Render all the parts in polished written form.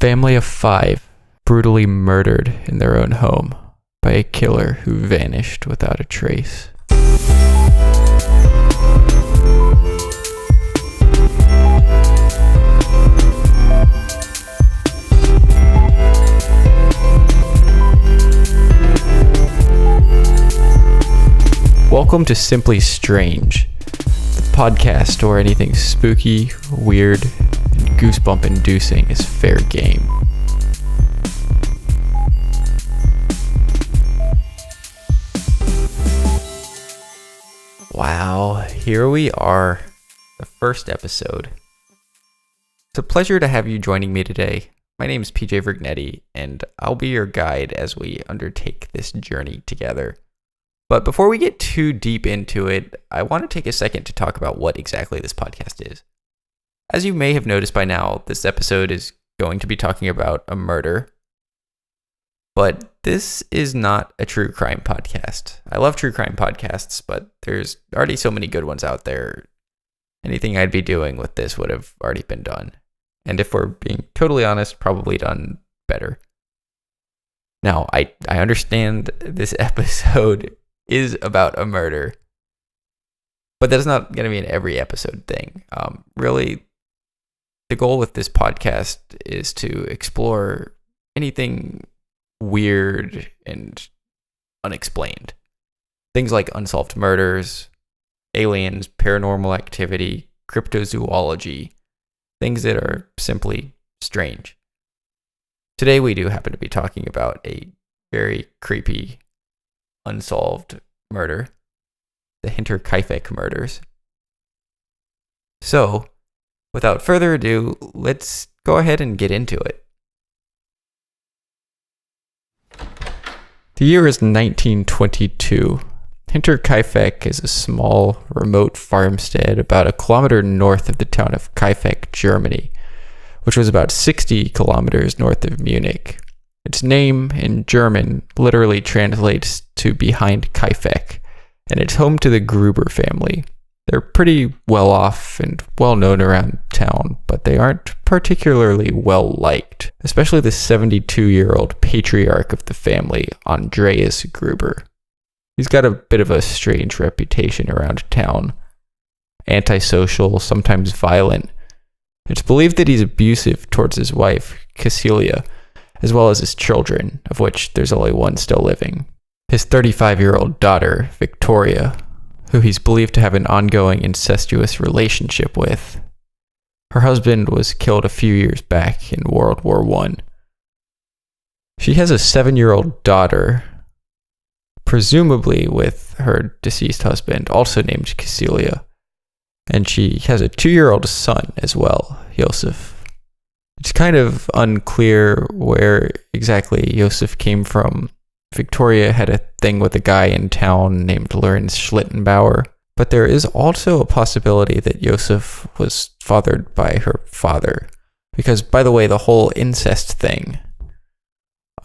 Family of 5 brutally murdered in their own home by a killer who vanished without a trace. Welcome to Simply Strange, the podcast where anything spooky, weird, and goosebump-inducing is fair game. Wow, here we are, the first episode. It's a pleasure to have you joining me today. My name is PJ Vergnetti, and I'll be your guide as we undertake this journey together. But before we get too deep into it, I want to take a second to talk about what exactly this podcast is. As you may have noticed by now, this episode is going to be talking about a murder. But this is not a true crime podcast. I love true crime podcasts, but there's already so many good ones out there. Anything I'd be doing with this would have already been done. And if we're being totally honest, probably done better. Now, I understand this episode is about a murder, but that's not going to be an every episode thing. Really, the goal with this podcast is to explore anything weird and unexplained. Things like unsolved murders, aliens, paranormal activity, cryptozoology, things that are simply strange. Today we do happen to be talking about a very creepy unsolved murder, the Hinterkaifeck murders. So, without further ado, let's go ahead and get into it. The year is 1922. Hinterkaifeck is a small, remote farmstead about a kilometer north of the town of Kaifeck, Germany, which was about 60 kilometers north of Munich. Its name, in German, literally translates to behind Kaifeck, and it's home to the Gruber family. They're pretty well off and well known around town, but they aren't particularly well liked, especially the 72-year-old patriarch of the family, Andreas Gruber. He's got a bit of a strange reputation around town. Antisocial, sometimes violent. It's believed that he's abusive towards his wife, Cecilia, as well as his children, of which there's only one still living. His 35-year-old daughter, Victoria, who he's believed to have an ongoing incestuous relationship with. Her husband was killed a few years back in World War I. She has a 7-year-old daughter, presumably with her deceased husband, also named Cecilia, and she has a 2-year-old son as well, Josef. It's kind of unclear where exactly Josef came from. Victoria had a thing with a guy in town named Lorenz Schlittenbauer, but there is also a possibility that Josef was fathered by her father. Because, by the way, the whole incest thing,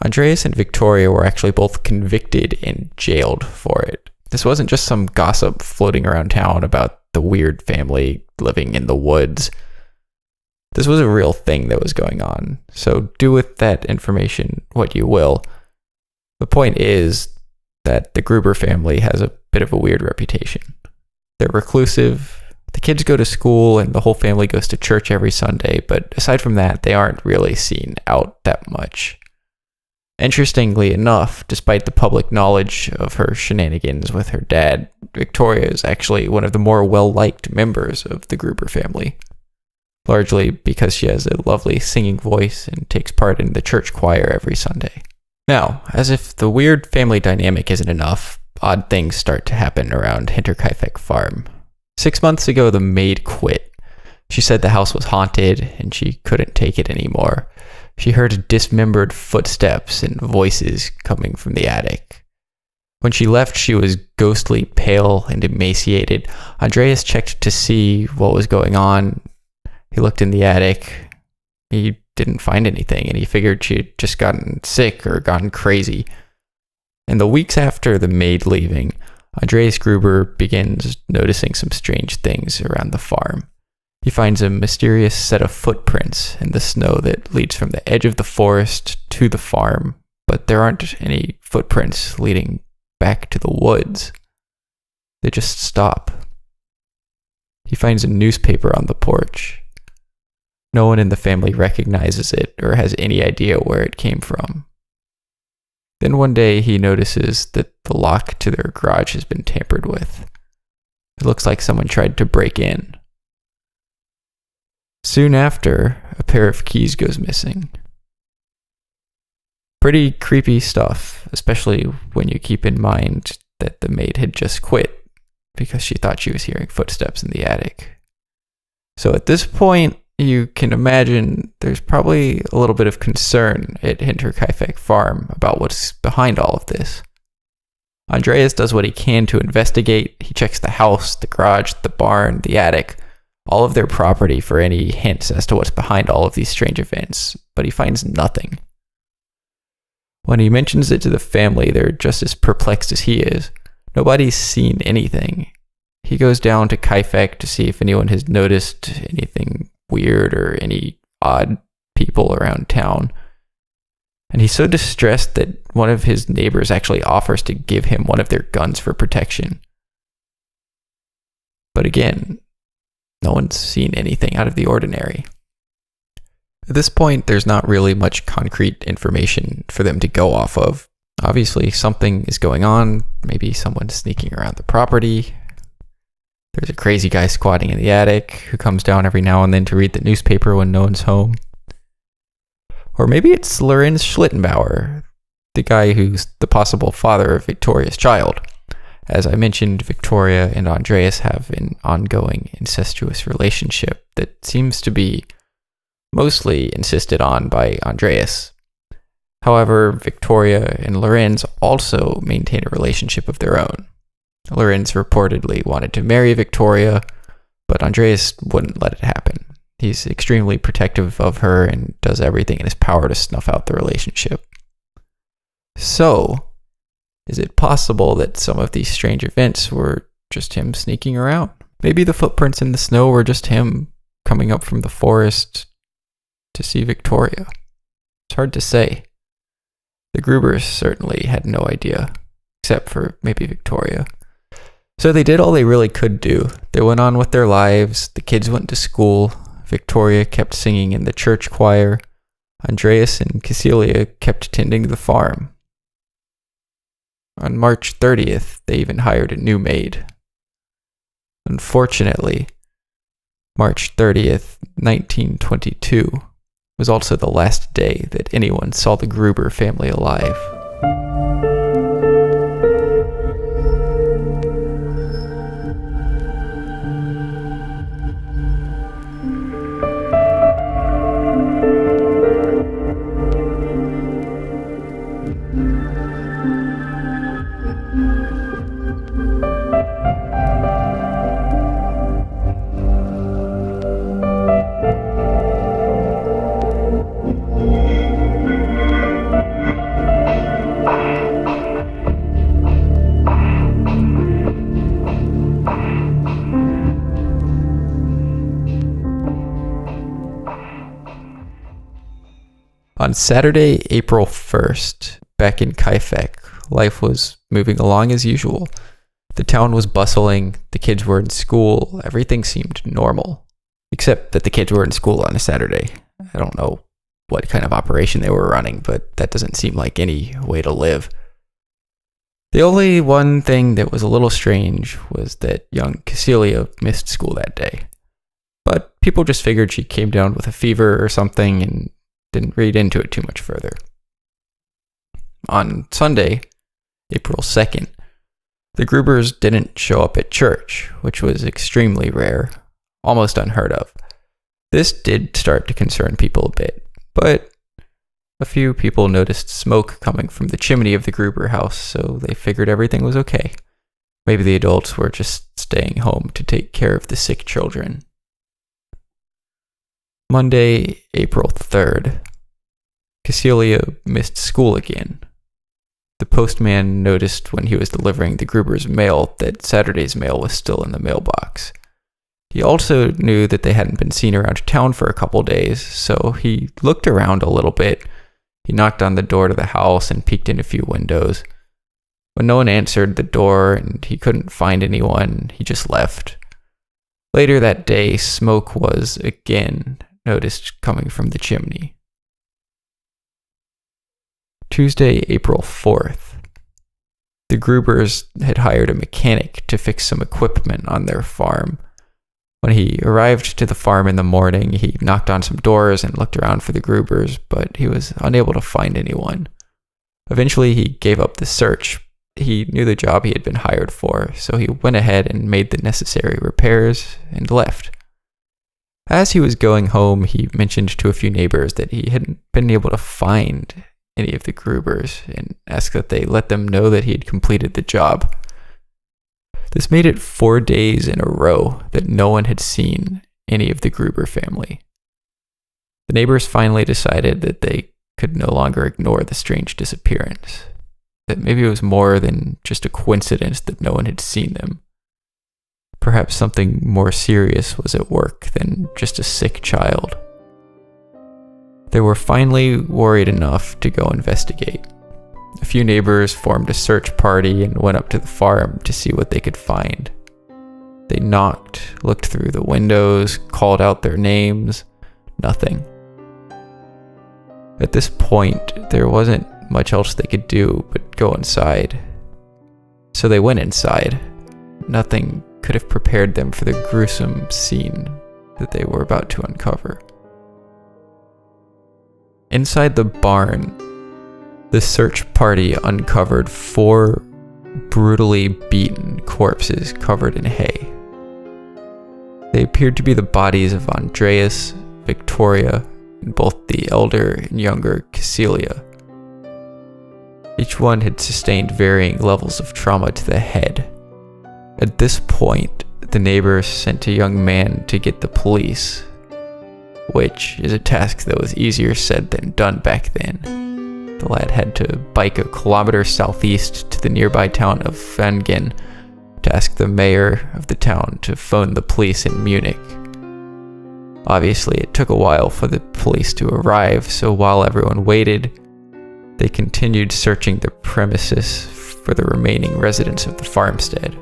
Andreas and Victoria were actually both convicted and jailed for it. This wasn't just some gossip floating around town about the weird family living in the woods. This was a real thing that was going on, so do with that information what you will. The point is that the Gruber family has a bit of a weird reputation. They're reclusive, the kids go to school, and the whole family goes to church every Sunday, but aside from that, they aren't really seen out that much. Interestingly enough, despite the public knowledge of her shenanigans with her dad, Victoria is actually one of the more well-liked members of the Gruber family. Largely because she has a lovely singing voice and takes part in the church choir every Sunday. Now, as if the weird family dynamic isn't enough, odd things start to happen around Hinterkaifeck farm. 6 months ago, the maid quit. She said the house was haunted and she couldn't take it anymore. She heard dismembered footsteps and voices coming from the attic. When she left, she was ghostly pale and emaciated. Andreas checked to see what was going on. He looked in the attic. He didn't find anything, and he figured she had just gotten sick or gotten crazy. In the weeks after the maid leaving, Andreas Gruber begins noticing some strange things around the farm. He finds a mysterious set of footprints in the snow that leads from the edge of the forest to the farm, but there aren't any footprints leading back to the woods. They just stop. He finds a newspaper on the porch. No one in the family recognizes it or has any idea where it came from. Then one day he notices that the lock to their garage has been tampered with. It looks like someone tried to break in. Soon after, a pair of keys goes missing. Pretty creepy stuff, especially when you keep in mind that the maid had just quit because she thought she was hearing footsteps in the attic. So at this point, you can imagine there's probably a little bit of concern at Hinterkaifeck farm about what's behind all of this. Andreas does what he can to investigate. He checks the house, the garage, the barn, the attic, all of their property for any hints as to what's behind all of these strange events, but he finds nothing. When he mentions it to the family, they're just as perplexed as he is. Nobody's seen anything. He goes down to Kaifeck to see if anyone has noticed anything weird or any odd people around town. And he's so distressed that one of his neighbors actually offers to give him one of their guns for protection. But again, no one's seen anything out of the ordinary. At this point, there's not really much concrete information for them to go off of. Obviously, something is going on. Maybe someone's sneaking around the property. There's a crazy guy squatting in the attic who comes down every now and then to read the newspaper when no one's home. Or maybe it's Lorenz Schlittenbauer, the guy who's the possible father of Victoria's child. As I mentioned, Victoria and Andreas have an ongoing incestuous relationship that seems to be mostly insisted on by Andreas. However, Victoria and Lorenz also maintain a relationship of their own. Lorenz reportedly wanted to marry Victoria, but Andreas wouldn't let it happen. He's extremely protective of her and does everything in his power to snuff out the relationship. So, is it possible that some of these strange events were just him sneaking around? Maybe the footprints in the snow were just him coming up from the forest to see Victoria. It's hard to say. The Grubers certainly had no idea, except for maybe Victoria. So they did all they really could do. They went on with their lives. The kids went to school. Victoria kept singing in the church choir. Andreas and Cecilia kept tending the farm. On March 30th, they even hired a new maid. Unfortunately, March 30th, 1922, was also the last day that anyone saw the Gruber family alive. On Saturday, April 1st, back in Kaifeck, life was moving along as usual. The town was bustling, the kids were in school, everything seemed normal. Except that the kids were in school on a Saturday. I don't know what kind of operation they were running, but that doesn't seem like any way to live. The only one thing that was a little strange was that young Cecilia missed school that day. But people just figured she came down with a fever or something and didn't read into it too much further. On Sunday, April 2nd, the Grubers didn't show up at church, which was extremely rare, almost unheard of. This did start to concern people a bit, but a few people noticed smoke coming from the chimney of the Gruber house, so they figured everything was okay. Maybe the adults were just staying home to take care of the sick children. Monday, April 3rd, Cecilia missed school again. The postman noticed when he was delivering the Gruber's mail that Saturday's mail was still in the mailbox. He also knew that they hadn't been seen around town for a couple days, so he looked around a little bit. He knocked on the door to the house and peeked in a few windows. When no one answered the door and he couldn't find anyone, he just left. Later that day, smoke was again noticed coming from the chimney. Tuesday, April 4th. The Grubers had hired a mechanic to fix some equipment on their farm. When he arrived to the farm in the morning, he knocked on some doors and looked around for the Grubers, but he was unable to find anyone. Eventually, he gave up the search. He knew the job he had been hired for, so he went ahead and made the necessary repairs and left. As he was going home, he mentioned to a few neighbors that he hadn't been able to find any of the Grubers and asked that they let them know that he had completed the job. This made it 4 days in a row that no one had seen any of the Gruber family. The neighbors finally decided that they could no longer ignore the strange disappearance, that maybe it was more than just a coincidence that no one had seen them. Perhaps something more serious was at work than just a sick child. They were finally worried enough to go investigate. A few neighbors formed a search party and went up to the farm to see what they could find. They knocked, looked through the windows, called out their names. Nothing. At this point, there wasn't much else they could do but go inside. So they went inside. Nothing could have prepared them for the gruesome scene that they were about to uncover. Inside the barn, the search party uncovered 4 brutally beaten corpses covered in hay. They appeared to be the bodies of Andreas, Victoria, and both the elder and younger Cecilia. Each one had sustained varying levels of trauma to the head. At this point, the neighbors sent a young man to get the police, which is a task that was easier said than done back then. The lad had to bike a kilometer southeast to the nearby town of Vangen to ask the mayor of the town to phone the police in Munich. Obviously, it took a while for the police to arrive, so while everyone waited, they continued searching the premises for the remaining residents of the farmstead.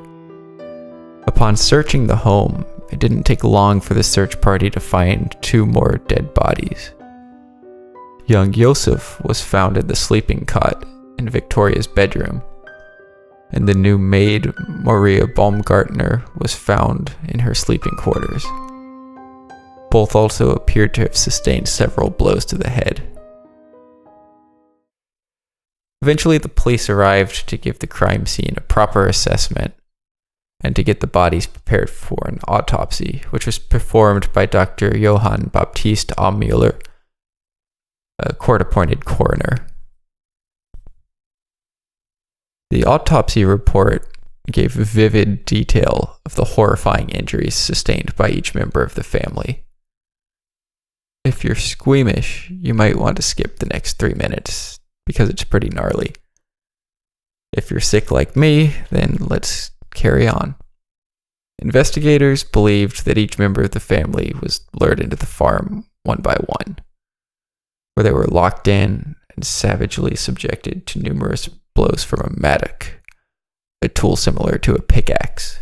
Upon searching the home, it didn't take long for the search party to find 2 more dead bodies. Young Josef was found in the sleeping cot in Victoria's bedroom, and the new maid, Maria Baumgartner, was found in her sleeping quarters. Both also appeared to have sustained several blows to the head. Eventually, the police arrived to give the crime scene a proper assessment and to get the bodies prepared for an autopsy, which was performed by Dr. Johann Baptist Müller, a court-appointed coroner. The autopsy report gave vivid detail of the horrifying injuries sustained by each member of the family. If you're squeamish, you might want to skip the next 3 minutes, because it's pretty gnarly. If you're sick like me, then let's carry on. Investigators believed that each member of the family was lured into the farm one by one, where they were locked in and savagely subjected to numerous blows from a mattock, a tool similar to a pickaxe.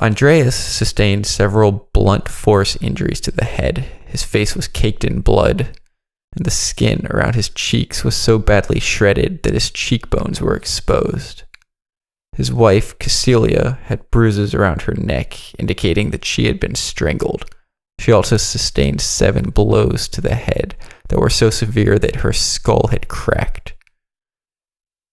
Andreas sustained several blunt force injuries to the head. His face was caked in blood, and the skin around his cheeks was so badly shredded that his cheekbones were exposed. His wife, Cecilia, had bruises around her neck, indicating that she had been strangled. She also sustained 7 blows to the head that were so severe that her skull had cracked.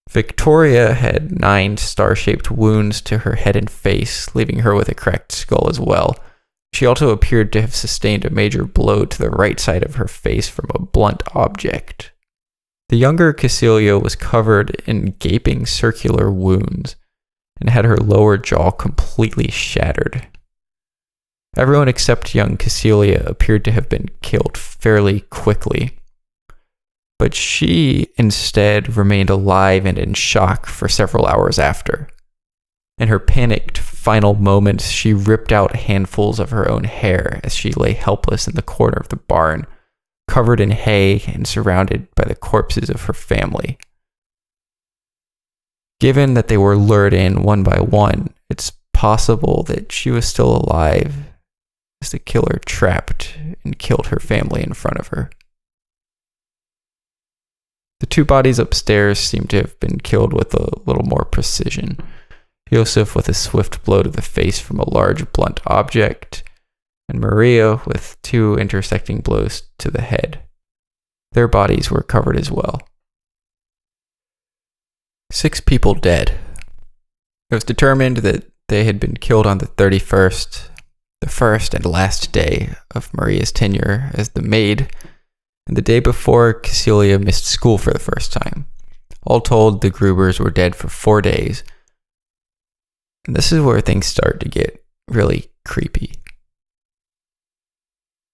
Victoria had 9 star-shaped wounds to her head and face, leaving her with a cracked skull as well. She also appeared to have sustained a major blow to the right side of her face from a blunt object. The younger Cecilia was covered in gaping circular wounds and had her lower jaw completely shattered. Everyone except young Cecilia appeared to have been killed fairly quickly, but she instead remained alive and in shock for several hours after. In her panicked final moments, she ripped out handfuls of her own hair as she lay helpless in the corner of the barn, covered in hay and surrounded by the corpses of her family. Given that they were lured in one by one, it's possible that she was still alive as the killer trapped and killed her family in front of her. The two bodies upstairs seem to have been killed with a little more precision. Josef with a swift blow to the face from a large blunt object, and Maria with 2 intersecting blows to the head. Their bodies were covered as well. 6 people dead. It was determined that they had been killed on the 31st, the first and last day of Maria's tenure as the maid, and the day before Cecilia missed school for the first time. All told, the Grubers were dead for 4 days. And this is where things start to get really creepy.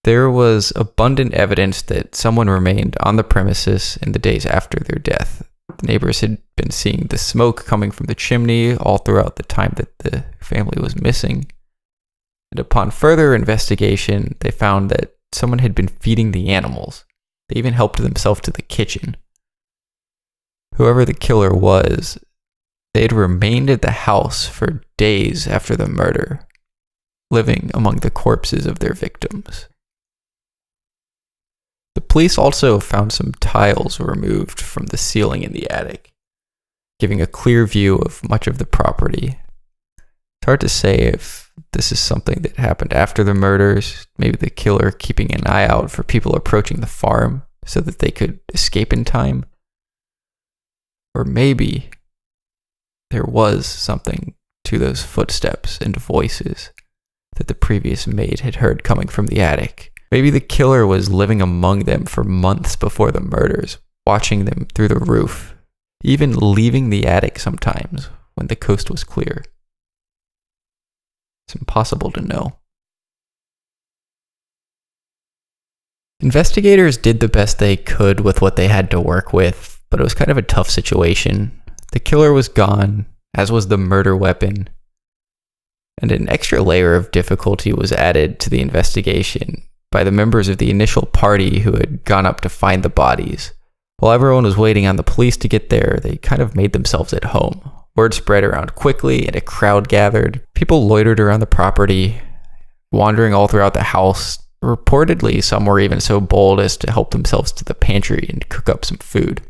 There was abundant evidence that someone remained on the premises in the days after their death. The neighbors had been seeing the smoke coming from the chimney all throughout the time that the family was missing. And upon further investigation, they found that someone had been feeding the animals. They even helped themselves to the kitchen. Whoever the killer was, they had remained at the house for days after the murder, living among the corpses of their victims. The police also found some tiles removed from the ceiling in the attic, giving a clear view of much of the property. It's hard to say if this is something that happened after the murders, maybe the killer keeping an eye out for people approaching the farm so that they could escape in time. Or maybe there was something to those footsteps and voices that the previous maid had heard coming from the attic. Maybe the killer was living among them for months before the murders, watching them through the roof, even leaving the attic sometimes when the coast was clear. It's impossible to know. Investigators did the best they could with what they had to work with, but it was kind of a tough situation. The killer was gone, as was the murder weapon, and an extra layer of difficulty was added to the investigation by the members of the initial party who had gone up to find the bodies. While everyone was waiting on the police to get there, they kind of made themselves at home. Word spread around quickly, and a crowd gathered. People loitered around the property, wandering all throughout the house. Reportedly, some were even so bold as to help themselves to the pantry and cook up some food.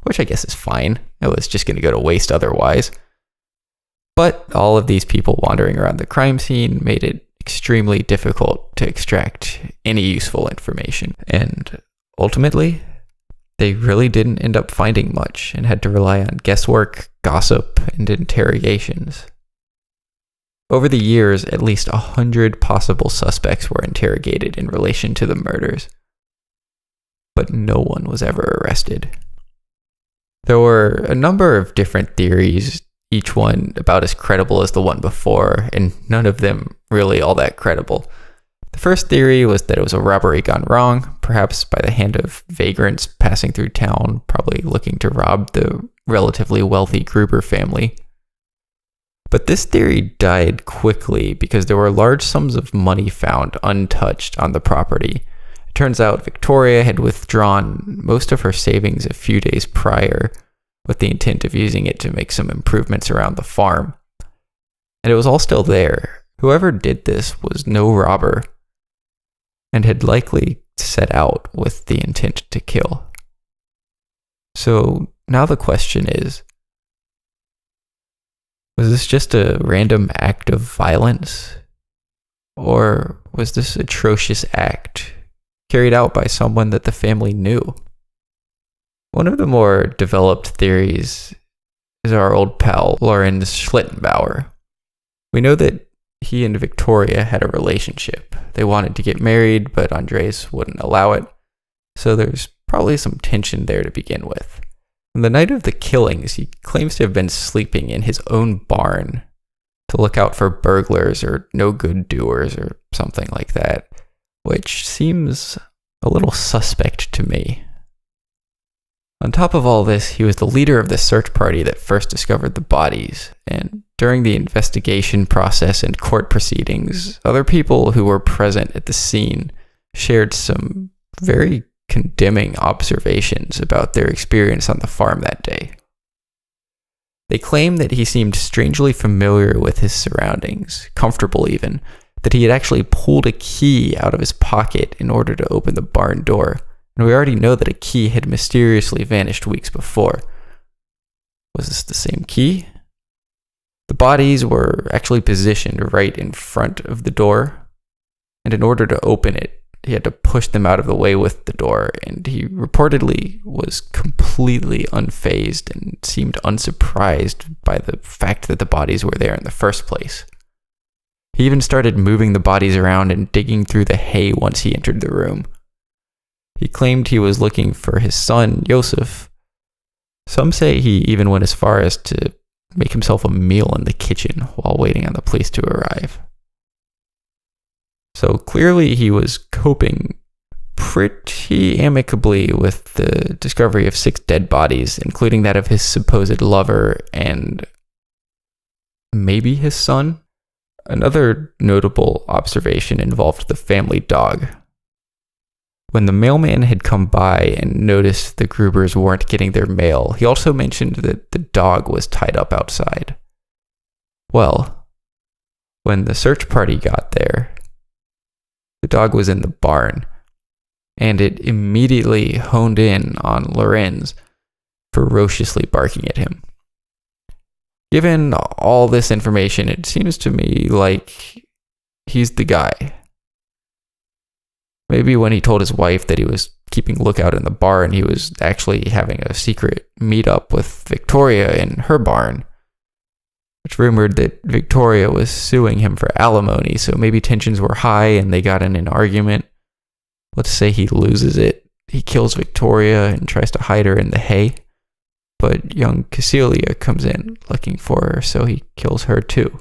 Which I guess is fine. It was just going to go to waste otherwise. But all of these people wandering around the crime scene made it extremely difficult to extract any useful information. And ultimately, they really didn't end up finding much and had to rely on guesswork, gossip, and interrogations. Over the years, at least 100 possible suspects were interrogated in relation to the murders, but no one was ever arrested. There were a number of different theories, each one about as credible as the one before, and none of them really all that credible. The first theory was that it was a robbery gone wrong, perhaps by the hand of vagrants passing through town, probably looking to rob the relatively wealthy Gruber family. But this theory died quickly because there were large sums of money found untouched on the property. It turns out Victoria had withdrawn most of her savings a few days prior with the intent of using it to make some improvements around the farm. And it was all still there. Whoever did this was no robber and had likely set out with the intent to kill. So now the question is, was this just a random act of violence? Or was this atrocious act carried out by someone that the family knew? One of the more developed theories is our old pal, Lorenz Schlittenbauer. We know that he and Victoria had a relationship. They wanted to get married, but Andres wouldn't allow it. So there's probably some tension there to begin with. On the night of the killings, he claims to have been sleeping in his own barn to look out for burglars or no-good doers or something like that, which seems a little suspect to me. On top of all this, he was the leader of the search party that first discovered the bodies, and during the investigation process and court proceedings, other people who were present at the scene shared some very condemning observations about their experience on the farm that day. They claimed that he seemed strangely familiar with his surroundings, comfortable even, that he had actually pulled a key out of his pocket in order to open the barn door, and we already know that a key had mysteriously vanished weeks before. Was this the same key? The bodies were actually positioned right in front of the door, and in order to open it, he had to push them out of the way with the door, and he reportedly was completely unfazed and seemed unsurprised by the fact that the bodies were there in the first place. He even started moving the bodies around and digging through the hay once he entered the room. He claimed he was looking for his son, Yosef. Some say he even went as far as to make himself a meal in the kitchen while waiting on the police to arrive. So clearly he was coping pretty amicably with the discovery of 6 dead bodies, including that of his supposed lover and maybe his son. Another notable observation involved the family dog. When the mailman had come by and noticed the Grubers weren't getting their mail, he also mentioned that the dog was tied up outside. Well, when the search party got there, the dog was in the barn, and it immediately honed in on Lorenz, ferociously barking at him. Given all this information, it seems to me like he's the guy. Maybe when he told his wife that he was keeping lookout in the barn, he was actually having a secret meetup with Victoria in her barn. It's rumored that Victoria was suing him for alimony, so maybe tensions were high and they got in an argument. Let's say he loses it. He kills Victoria and tries to hide her in the hay. But young Cecilia comes in looking for her, so he kills her too.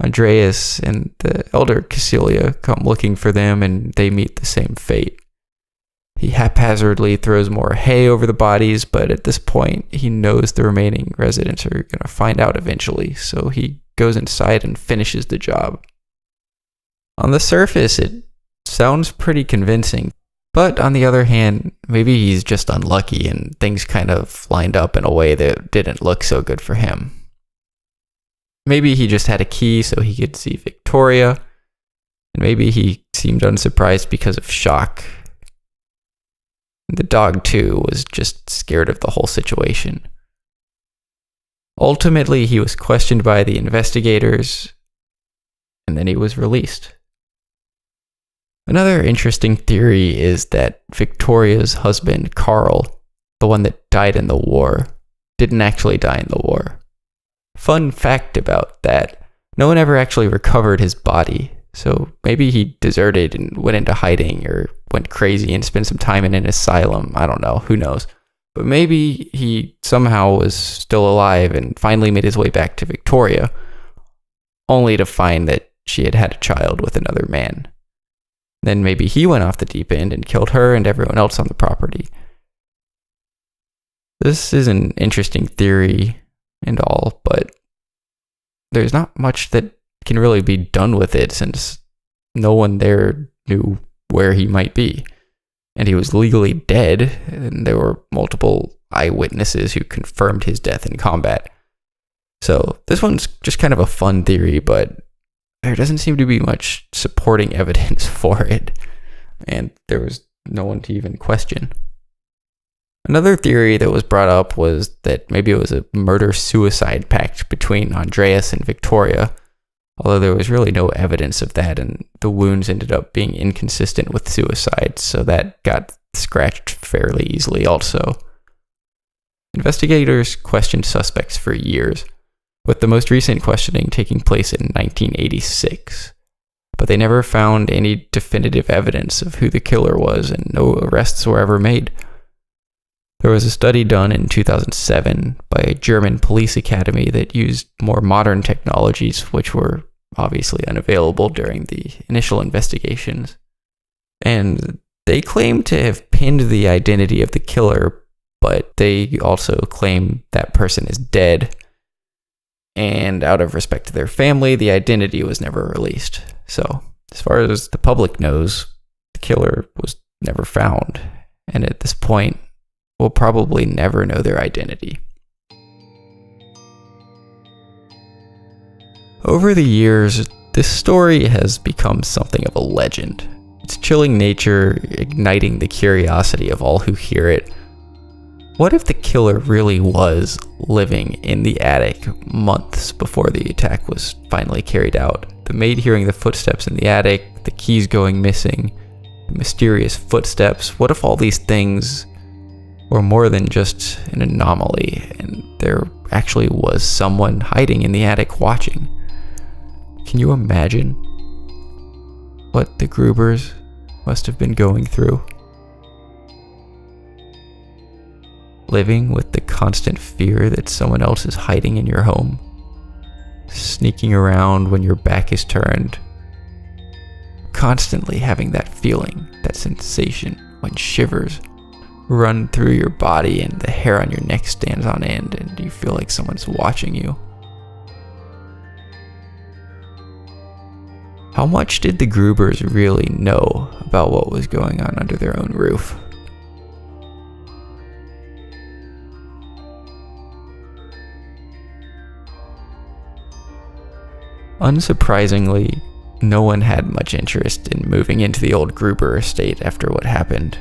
Andreas and the elder Cecilia come looking for them, and they meet the same fate. He haphazardly throws more hay over the bodies, but at this point, he knows the remaining residents are going to find out eventually, so he goes inside and finishes the job. On the surface, it sounds pretty convincing, but on the other hand, maybe he's just unlucky and things kind of lined up in a way that didn't look so good for him. Maybe he just had a key so he could see Victoria, and maybe he seemed unsurprised because of shock. The dog, too, was just scared of the whole situation. Ultimately, he was questioned by the investigators, and then he was released. Another interesting theory is that Victoria's husband, Carl, the one that died in the war, didn't actually die in the war. Fun fact about that, no one ever actually recovered his body, so maybe he deserted and went into hiding or went crazy and spent some time in an asylum. I don't know, who knows. But maybe he somehow was still alive and finally made his way back to Victoria, only to find that she had had a child with another man. Then maybe he went off the deep end and killed her and everyone else on the property. This is an interesting theory and all, but there's not much that can really be done with it since no one there knew where he might be. And he was legally dead, and there were multiple eyewitnesses who confirmed his death in combat. So this one's just kind of a fun theory, but there doesn't seem to be much supporting evidence for it, and there was no one to even question. Another theory that was brought up was that maybe it was a murder-suicide pact between Andreas and Victoria, although there was really no evidence of that, and the wounds ended up being inconsistent with suicide, so that got scratched fairly easily also. Investigators questioned suspects for years, with the most recent questioning taking place in 1986, but they never found any definitive evidence of who the killer was, and no arrests were ever made. There was a study done in 2007 by a German police academy that used more modern technologies, which were obviously unavailable during the initial investigations. And they claim to have pinned the identity of the killer, but they also claim that person is dead, and out of respect to their family, the identity was never released. So, as far as the public knows, the killer was never found, and at this point, we'll probably never know their identity. Over the years, this story has become something of a legend. Its chilling nature igniting the curiosity of all who hear it. What if the killer really was living in the attic months before the attack was finally carried out? The maid hearing the footsteps in the attic, the keys going missing, the mysterious footsteps. What if all these things were more than just an anomaly and there actually was someone hiding in the attic watching? Can you imagine what the Grubers must have been going through? Living with the constant fear that someone else is hiding in your home, sneaking around when your back is turned, constantly having that feeling, that sensation when shivers run through your body and the hair on your neck stands on end and you feel like someone's watching you. How much did the Grubers really know about what was going on under their own roof? Unsurprisingly, no one had much interest in moving into the old Gruber estate after what happened.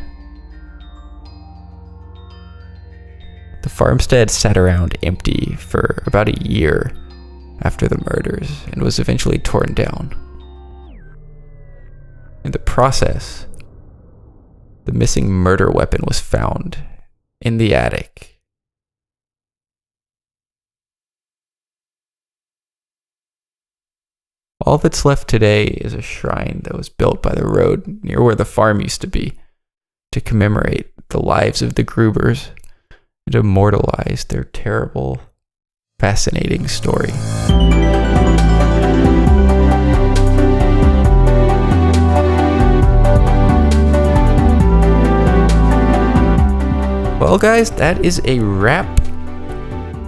The farmstead sat around empty for about a year after the murders and was eventually torn down. In the process, the missing murder weapon was found in the attic. All that's left today is a shrine that was built by the road near where the farm used to be to commemorate the lives of the Grubers and immortalize their terrible, fascinating story. Well, guys, that is a wrap.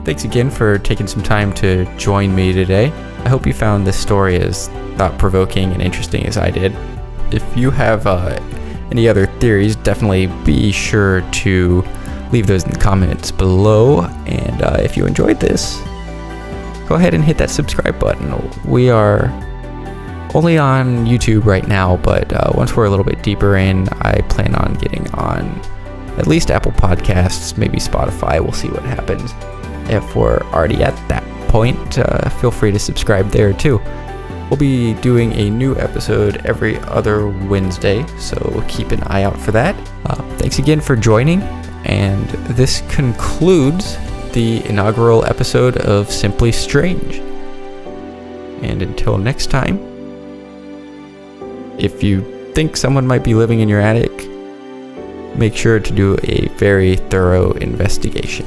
Thanks again for taking some time to join me today. I hope you found this story as thought-provoking and interesting as I did. If you have any other theories, definitely be sure to leave those in the comments below. And if you enjoyed this, go ahead and hit that subscribe button. We are only on YouTube right now, but once we're a little bit deeper in, I plan on getting on at least Apple Podcasts, maybe Spotify. We'll see what happens. If we're already at that point, feel free to subscribe there too. We'll be doing a new episode every other Wednesday, so keep an eye out for that. Thanks again for joining, and this concludes the inaugural episode of Simply Strange. And until next time, if you think someone might be living in your attic, make sure to do a very thorough investigation.